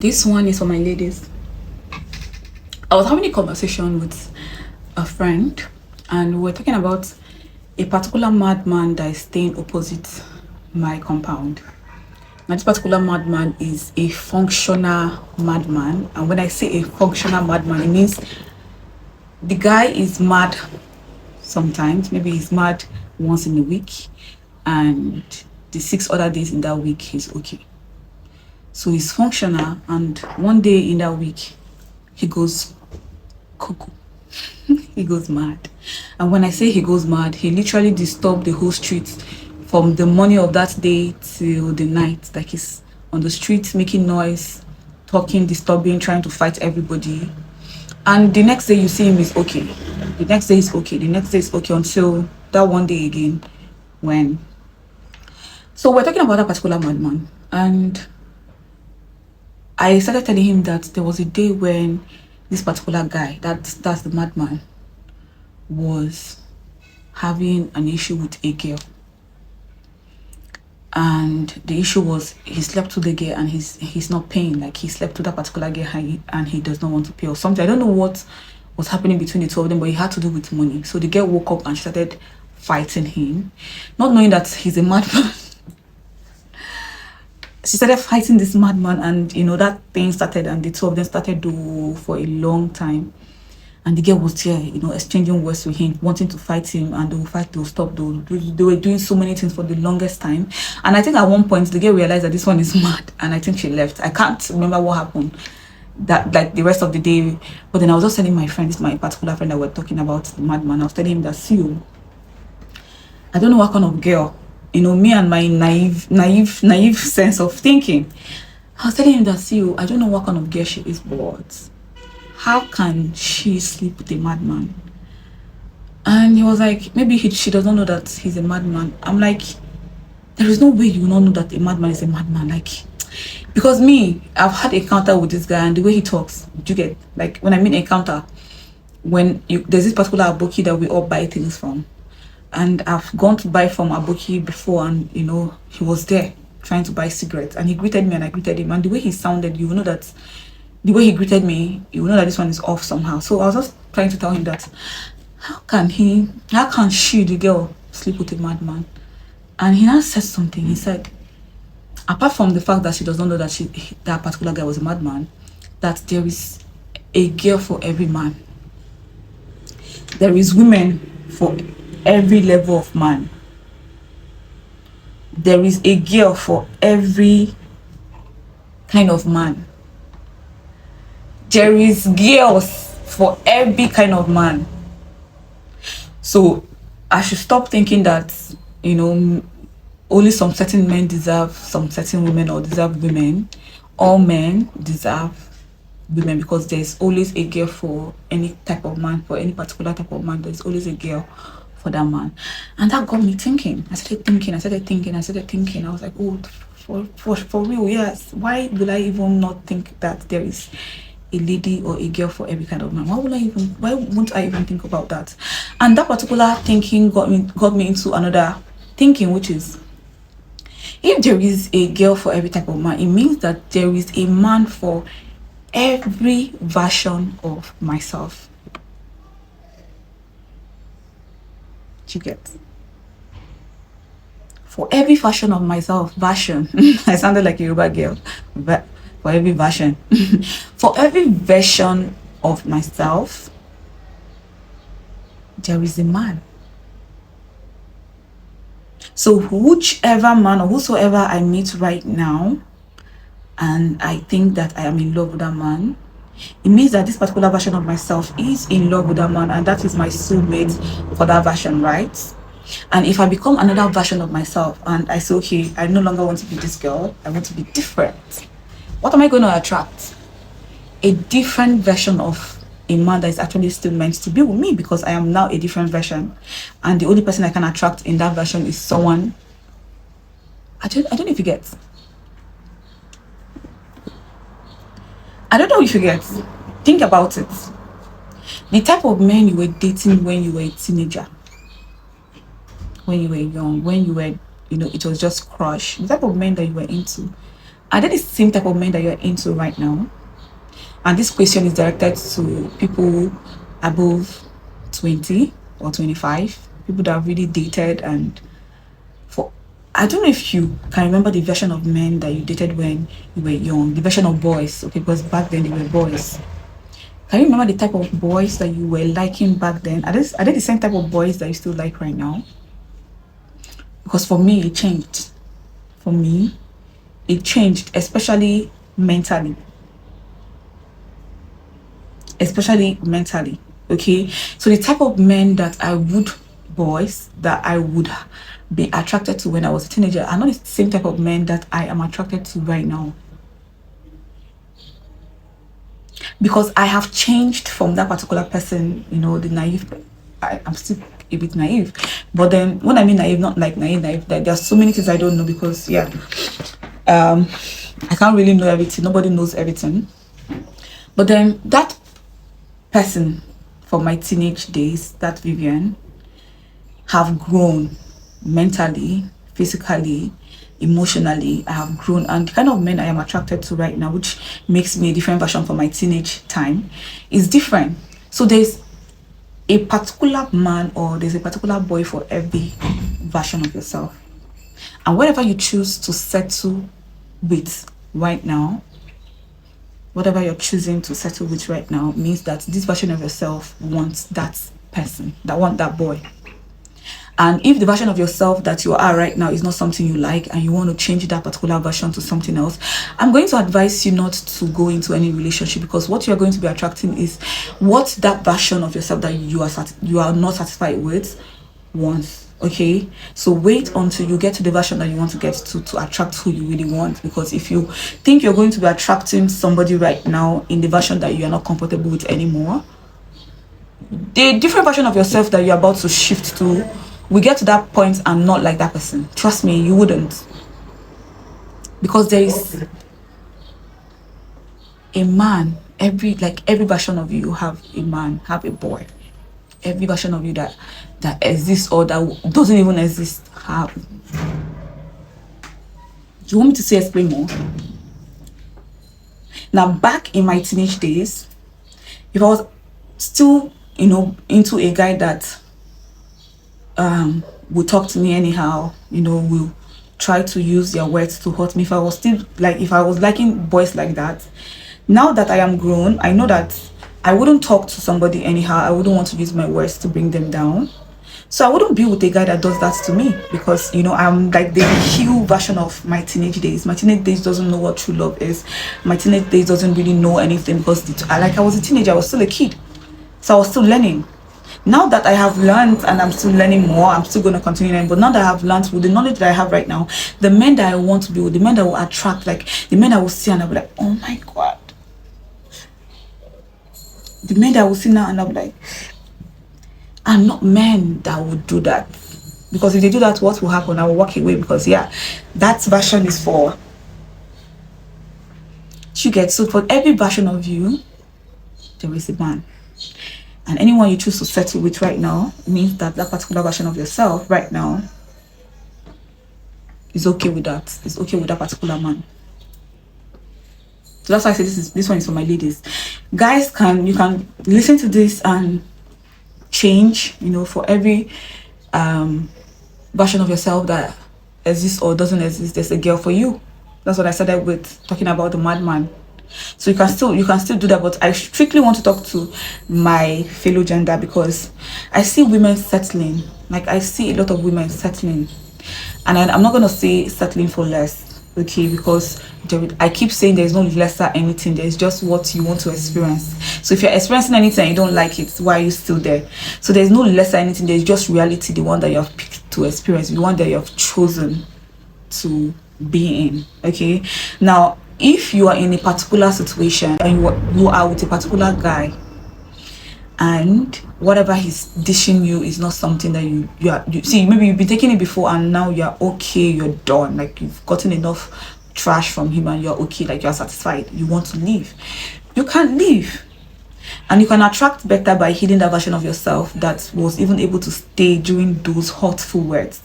This one is for my ladies. I was having a conversation with a friend, and we were talking about a particular madman that is staying opposite my compound. Now, this particular madman is a functional madman, and when I say a functional madman, it means the guy is mad sometimes. Maybe he's mad once in a week, and the 6 other days in that week he's okay. So he's functional, and one day in that week he goes cuckoo. He goes mad. And when I say he goes mad, he literally disturbed the whole street from the morning of that day till the night. Like he's on the street making noise, talking, disturbing, trying to fight everybody. And the next day you see him is okay. The next day is okay. The next day is okay until that one day again when. So we're talking about that particular madman. And I started telling him that there was a day when this particular guy, that's the madman, was having an issue with a girl. And the issue was he slept with the girl and he's not paying. Like he slept with that particular girl and he does not want to pay or something. I don't know what was happening between the two of them, but it had to do with money. So the girl woke up and she started fighting him, not knowing that he's a madman. She started fighting this madman, and that thing started, and the two of them started to for a long time. And the girl was there, exchanging words with him, wanting to fight him, and they'll fight, they'll stop, they were doing so many things for the longest time. And I think at one point the girl realized that this one is mad, and I think she left. I can't remember what happened that like the rest of the day. But then I was just telling my friend, this my particular friend that we're talking about, the madman. I was telling him that, see you, I don't know what kind of girl, me and my naive sense of thinking. I was telling him that, see you, I don't know what kind of girl she is, but how can she sleep with a madman? And he was like, maybe she doesn't know that he's a madman. I'm like, there is no way you will not know that a madman is a madman. Like, because I've had an encounter with this guy, and the way he talks, you get, like, when I mean encounter, there's this particular aboki that we all buy things from. And I've gone to buy from aboki before, and he was there trying to buy cigarettes, and he greeted me and I greeted him, and the way he sounded, you will know that the way he greeted me, you will know that this one is off somehow. So I was just trying to tell him that how can she, the girl, sleep with a madman? And he now said something. He said, apart from the fact that she does not know that that particular guy was a madman, that there is a girl for every man. There is women for every level of man. There is a girl for every kind of man. There is girls for every kind of man. So I should stop thinking that only some certain men deserve some certain women, or deserve women. All men deserve women, because there's always a girl for any type of man. For any particular type of man, there's always a girl for that man. And that got me thinking. I started thinking. I was like, oh, for real, yes. Why will I even not think that there is a lady or a girl for every kind of man? Why won't I even think about that? And that particular thinking got me into another thinking, which is, if there is a girl for every type of man, it means that there is a man for every version of myself. You get? For every version of myself, I sounded like a Yoruba girl. But for every version, for every version of myself, there is a man. So whichever man or whosoever I meet right now, and I think that I am in love with that man, it means that this particular version of myself is in love with that man, and that is my soulmate for that version, right? And if I become another version of myself and I say, okay, I no longer want to be this girl, I want to be different, what am I going to attract? A different version of a man that is actually still meant to be with me, because I am now a different version, and the only person I can attract in that version is someone. I don't know if you get. I don't know if you get. Think about it. The type of men you were dating when you were a teenager, when you were young, when you were, it was just crush. The type of men that you were into, Are they the same type of men that you're into right now? And this question is directed to people above 20 or 25, people that have really dated. And for, I don't know if you can remember the version of men that you dated when you were young, the version of boys, okay, because back then they were boys. Can you remember the type of boys that you were liking back then? Are they the same type of boys that you still like right now? Because for me, it changed. For me, it changed, especially mentally. Especially mentally. Okay. So the type of men that boys that I would be attracted to when I was a teenager are not the same type of men that I am attracted to right now. Because I have changed from that particular person, the naive. I'm still a bit naive, but then when I mean naive, not like naive, there are so many things I don't know because I can't really know everything. Nobody knows everything. But then that person from my teenage days, that Vivian, have grown mentally, physically, emotionally. I have grown, and the kind of men I am attracted to right now, which makes me a different version from my teenage time, is different. So there's a particular man or there's a particular boy for every version of yourself. And whatever you choose to settle with right now, whatever you're choosing to settle with right now, means that this version of yourself wants that person, that boy. And if the version of yourself that you are right now is not something you like and you want to change that particular version to something else, I'm going to advise you not to go into any relationship, because what you're going to be attracting is what that version of yourself that you are not satisfied with wants. Okay, so wait until you get to the version that you want to get to attract who you really want. Because if you think you're going to be attracting somebody right now in the version that you're not comfortable with anymore, the different version of yourself that you're about to shift to will get to that point and not like that person. Trust me, you wouldn't. Because there is a man, every version of you have a man, have a boy. Every version of you that exists or that doesn't even exist have. Do you want me to explain more? Now, back in my teenage days, if I was still, into a guy that would talk to me anyhow, will try to use their words to hurt me, if I was liking boys like that, now that I am grown, I know that I wouldn't talk to somebody anyhow. I wouldn't want to use my words to bring them down. So I wouldn't be with a guy that does that to me, because I'm like the Hugh version of my teenage days. My teenage days doesn't know what true love is. My teenage days doesn't really know anything, because I was a teenager, I was still a kid, so I was still learning. Now that I have learned and I'm still learning more, I'm still going to continue learning. But now that I have learned, with the knowledge that I have right now, the men that I want to be with, the men that will attract, like the men I will see and I'll be like, oh my God. The men that I will see now and I'll be like, I'm not men that would do that. Because if they do that, what will happen? I will walk away, because that version is for you get. So for every version of you, there is a man. And anyone you choose to settle with right now means that particular version of yourself right now is okay with that. It's okay with that particular man. So that's why I say this one is for my ladies. Guys, you can listen to this and change, for every version of yourself that exists or doesn't exist, there's a girl for you. That's what I started with, talking about the madman. So you can still do that, but I strictly want to talk to my fellow gender, because I see women settling. Like, I see a lot of women settling, and I'm not gonna say settling for less, okay? Because I keep saying there's no lesser anything. There's just what you want to experience. So if you're experiencing anything and you don't like it, why are you still there? So there's no lesser anything. There's just reality, the one that you have picked to experience, the one that you have chosen to be in. Okay, now if you are in a particular situation and you are with a particular guy, and whatever he's dishing you is not something that you see, maybe you've been taking it before and now you're okay, you're done, like you've gotten enough trash from him and you're okay, like you're satisfied, you want to leave, you can't leave. And you can attract better by healing that version of yourself that was even able to stay during those hurtful words.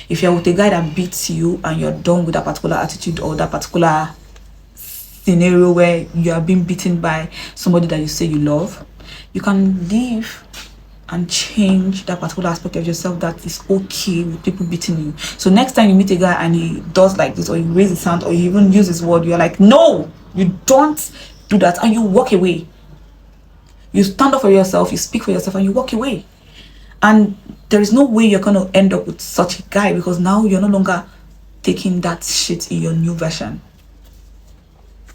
If you're with a guy that beats you and you're done with that particular attitude or that particular scenario where you are being beaten by somebody that you say you love, you can leave and change that particular aspect of yourself that is okay with people beating you. So next time you meet a guy and he does like this, or you raise his hand, or you even use his word, you're like, no, you don't do that, and you walk away. You stand up for yourself, you speak for yourself, and you walk away. And there is no way you're going to end up with such a guy, because now you're no longer taking that shit in your new version.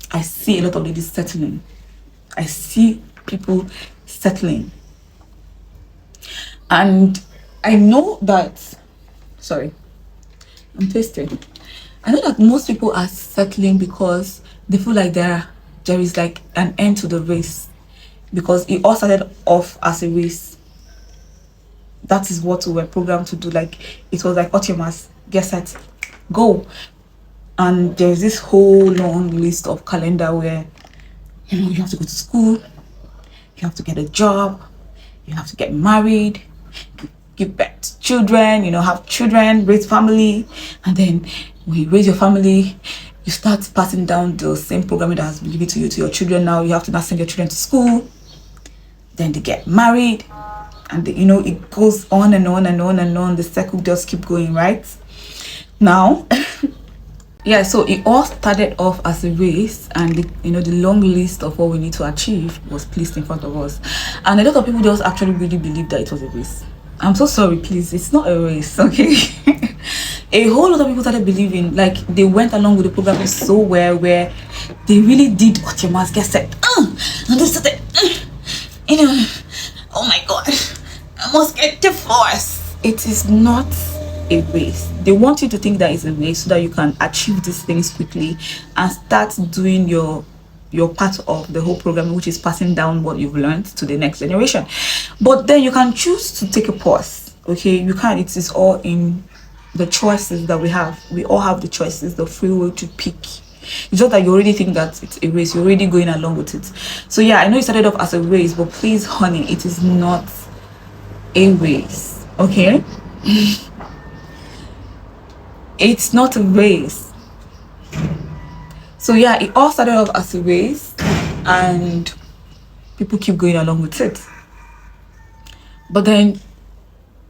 I see a lot of ladies settling. I see people settling. And I know that, sorry, I'm thirsty. I know that most people are settling because they feel like there is like an end to the race, because it all started off as a race. That is what we were programmed to do. Like, it was like, Otimas, get set, go. And there's this whole long list of calendar where, you have to go to school, you have to get a job, you have to get married, give birth to children, have children, raise family. And then when you raise your family, you start passing down the same programming that has been given to you to your children. Now you have to now send your children to school, then they get married, and it goes on and on and on and on. The circle just keep going, right? Now yeah, so it all started off as a race, and the long list of what we need to achieve was placed in front of us, and a lot of people just actually really believe that it was a race. I'm so sorry, please, it's not a race, okay? A whole lot of people started believing, like, they went along with the program so well, where they really did what your mask said, and they started, oh my god, I must get divorced. It is not a race. They want you to think that it's a race so that you can achieve these things quickly and start doing your part of the whole program, which is passing down what you've learned to the next generation. But then you can choose to take a pause, okay? You can. It is all in the choices that we have. We all have the choices, the free will to pick. It's just that you already think that it's a race. You're already going along with it. So yeah, I know it started off as a race, but please, honey, it is not a race, okay? It's not a race. So yeah, it all started off as a race, and people keep going along with it. But then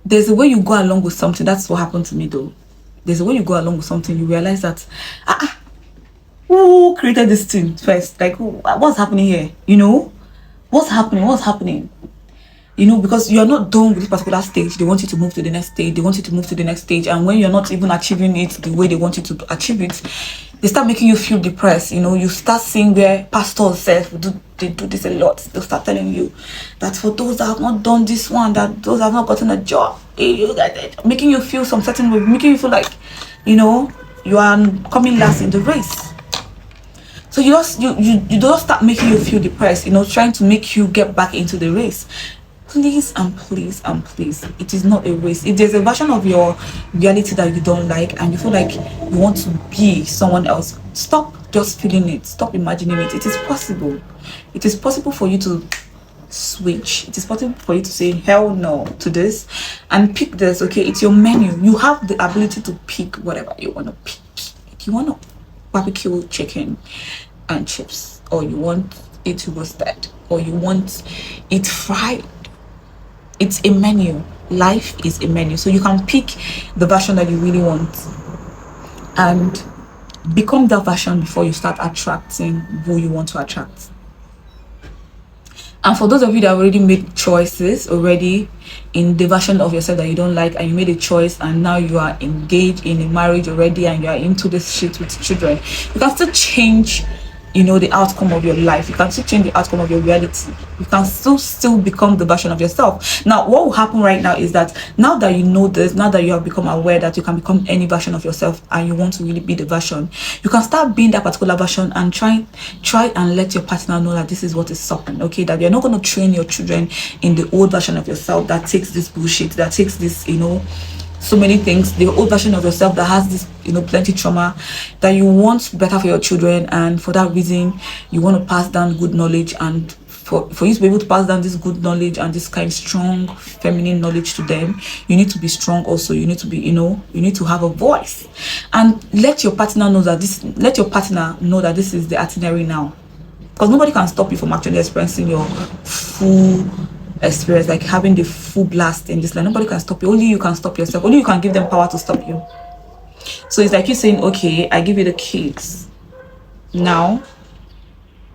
there's a way you go along with something. That's what happened to me, though. There's a way you go along with something. You realize that who created this thing first? Like, what's happening here? What's happening? Because you're not done with this particular stage. They want you to move to the next stage. They want you to move to the next stage. And when you're not even achieving it the way they want you to achieve it, they start making you feel depressed. You start seeing where pastors say they do this a lot. They'll start telling you that for those that have not done this one, that those have not gotten a job, making you feel some certain way, making you feel like, you are coming last in the race. So you don't start making you feel depressed, trying to make you get back into the race. Please and please and please, it is not a race. If there's a version of your reality that you don't like and you feel like you want to be someone else, stop just feeling it. Stop imagining it. It is possible. It is possible for you to switch. It is possible for you to say hell no to this and pick this. Okay, it's your menu. You have the ability to pick whatever you want to pick. If you want to barbecue chicken and chips, or you want it roasted, or you want it fried, it's a menu. Life is a menu. So you can pick the version that you really want and become that version before you start attracting who you want to attract. And for those of you that already made choices already in the version of yourself that you don't like, and you made a choice and now you are engaged in a marriage already and you are into this shit with children, you can still change the outcome of your life. You can still change the outcome of your reality. You can still become the version of yourself. Now, what will happen right now is that now that you know this, now that you have become aware that you can become any version of yourself and you want to really be the version, you can start being that particular version and try and let your partner know that this is what is stopping, okay? That you're not going to train your children in the old version of yourself that takes this bullshit, that takes this, so many things, the old version of yourself that has this, plenty trauma, that you want better for your children, and for that reason you want to pass down good knowledge and for you to be able to pass down this good knowledge and this kind of strong feminine knowledge to them, you need to be strong also. You need to be, you need to have a voice. And let your partner know that this is the itinerary now. Because nobody can stop you from actually experiencing your full experience, like having the full blast in this life. Nobody can stop you. Only you can stop yourself. Only you can give them power to stop you. So it's like you saying, okay, I give you the keys. Now,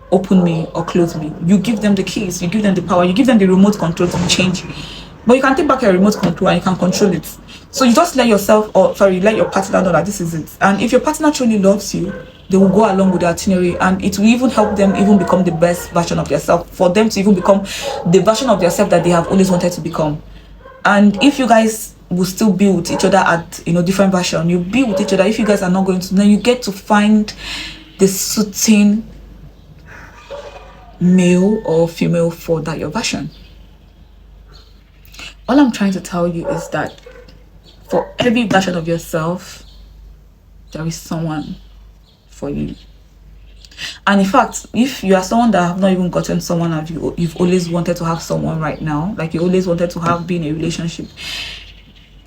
open me or close me. You give them the keys. You give them the power. You give them the remote control to change. But you can take back your remote control and you can control it. So you just let let your partner know that this is it. And if your partner truly loves you, they will go along with the itinerary, and it will even help them even become the best version of themselves, for them to even become the version of themselves that they have always wanted to become. And if you guys will still be with each other at different version, you be with each other. If you guys are not going to, then you get to find the suiting male or female for that your version. All I'm trying to tell you is that for every version of yourself, there is someone for you. And in fact, if you are someone that have not even gotten someone, and you've always wanted to have someone right now, like you always wanted to be in a relationship,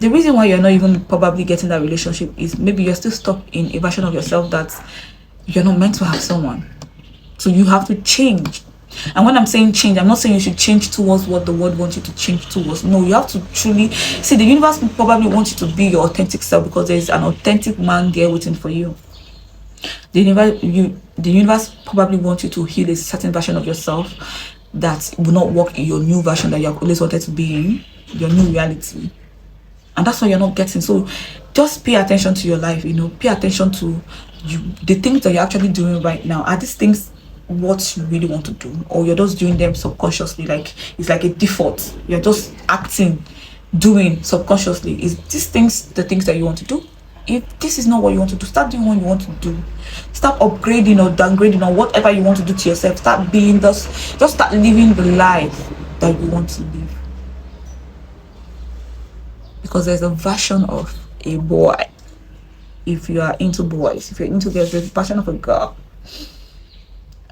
the reason why you're not even probably getting that relationship is maybe you're still stuck in a version of yourself that you're not meant to have someone. So you have to change. And when I'm saying change, I'm not saying you should change towards what the world wants you to change towards. No, you have to truly see, the universe probably wants you to be your authentic self, because there's an authentic man there waiting for you. The universe probably wants you to heal a certain version of yourself that will not work in your new version that you have always wanted to be in, your new reality. And that's what you're not getting. So just pay attention to your life, pay attention to the things that you're actually doing right now. Are these things what you really want to do, or you're just doing them subconsciously? Like it's like a default, you're just doing subconsciously. Is these things the things that you want to do? If this is not what you want to do, start doing what you want to do. Stop upgrading or downgrading or whatever you want to do to yourself. Start being just start living the life that you want to live. Because there's a version of a boy. If you are into boys, if you're into girls, there's a version of a girl.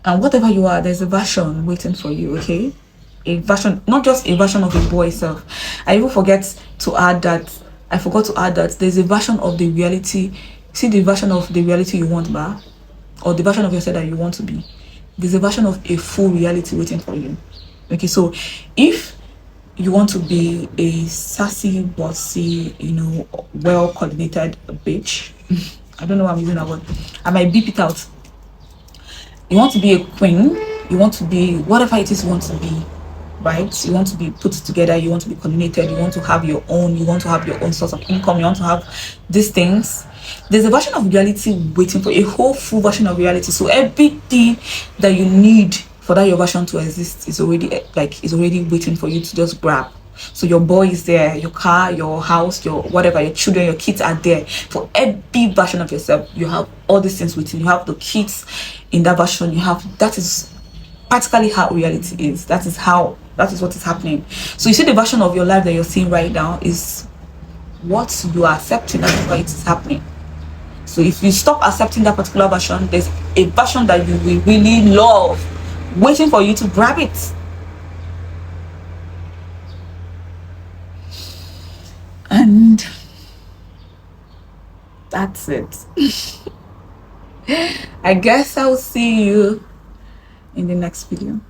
And whatever you are, there's a version waiting for you, okay? A version, not just a version of a boy itself. I forgot to add that there's a version of the reality. See the version of the reality you want, or the version of yourself that you want to be. There's a version of a full reality waiting for you. Okay, so if you want to be a sassy, bossy, well coordinated bitch, I don't know why I'm using that word. I might beep it out. You want to be a queen, you want to be whatever it is you want to be, right? You want to be put together, you want to be coordinated, you want to have your own source of income, you want to have these things. There's a version of reality waiting for a whole full version of reality. So everything that you need for that your version to exist is already waiting for you to just grab. So your boy is there, your car, your house, your whatever, your children, your kids are there. For every version of yourself, you have all these things within. You have the kids in that version. That is practically how reality is. That is what is happening. So you see, the version of your life that you're seeing right now is what you are accepting. That is why it is happening. So if you stop accepting that particular version, there's a version that you will really love waiting for you to grab it. And that's it. I guess I'll see you in the next video.